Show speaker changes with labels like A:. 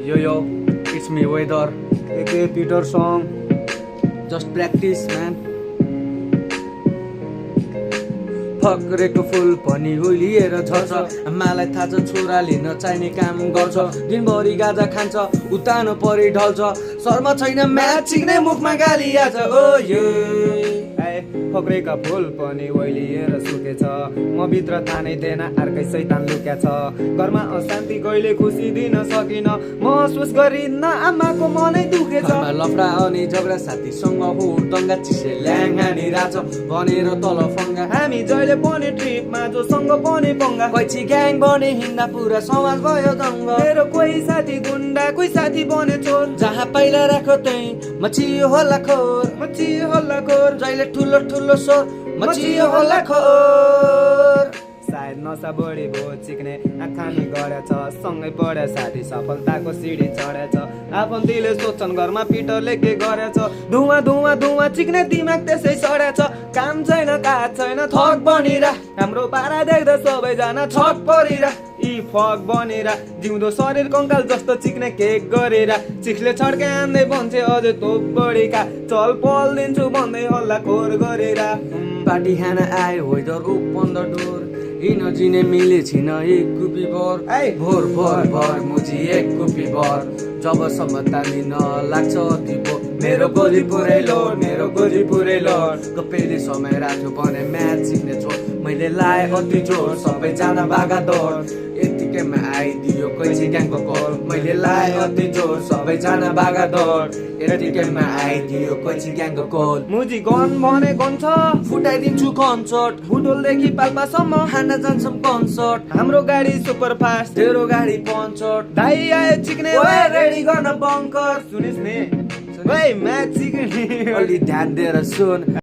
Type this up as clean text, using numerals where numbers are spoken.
A: Yo, it's me, Weather, aka Peter Song. Just practice, man. फक्रेको फुल पनि ओइलिएर झर्छ आमालाई थाहा छ छोरा लिन चाहिने काम गर्छ दिनभरि गाजा खान्छ उतानो परि ढल्छ शर्मा छैन म्याच सिक्ने मुखमा गाली आछ ओ यो फक्रेका फुल पनि ओइलिएर सुकेछ म भित्र तानैदैन अर्कै शैतान लुक्या छ घरमा अशान्ति कहिले खुसी दिन सकिन महसुस गरिन्न आमाको मनै दुखेछ लफडा अनि झगडा साथीसँग हो दङ्गा चिसे ल्याङ हानिराछ भनेर तल फङ्गा हामी जहिले पनि ट्रिपमा जोसँग पनि पंगा पछि ग्याङ बने हिँड्दा पुरा समाज भयो दङ्ग मेरो कोही साथी गुन्डा कोही साथी बने चोर जहाँ पहिला राखो त्यही मचियो होला खोर जहिले ठुलो ठुलो स्वर मचियो होला खोर सायद नसा बढी भो चिक्ने आँखानी गढेछ सँगै पढे साथी सफलताको सिडी चढेछ आफन्तीले सोध्छन् घरमा पिटरले के गरेछ धुवा धुवा धुवा चिक्ने दिमाग त्यसै सडेछ काम छैन काज छैन थक बनिरा हाम्रो पारा देख्दा सबैजना छक परिरा यी फक बनेर जिउँदो शरीर कङ्काल जस्तो चिक्ने केक गरेर चिक्सले छड्के आन्दै भन्छे अझै तोप बढीका चल पल दिन्छु भन्दै हल्ला खोर गरेर पार्टी खान आयो वेदर ओपन द डोर इनजिने मिले छिन एक कुपी बर भोर भर भर मुजी एक कुपी बर जबसम्म तालिन लाग्छ दिपो मेरो गोली पुरै लोड कपेले समय राख्यो भने म्याच सिक्ने छोड मैले लाए अति जोड सबैजना भागा दौड यतिकैमा आइदियो कैची ग्याङको कल मैले लाए अति जोड सबैजना भागा दौड यतिकैमा आइदियो कैची ग्याङको कल मुजी गन भने गन छ फुटाइदिन्छु कन्सर्ट बुटोलदेखि पाल्पासम्म खाना जान्छौँ कन्सर्ट हाम्रो गाडी सुपर फास्ट तेरो गाडी पञ्चर दाइ आयो चिक्ने रेडी गर्न बङ्कर सुनिस् नि म्याच सिक्ने अलि ध्यान दिएर सुन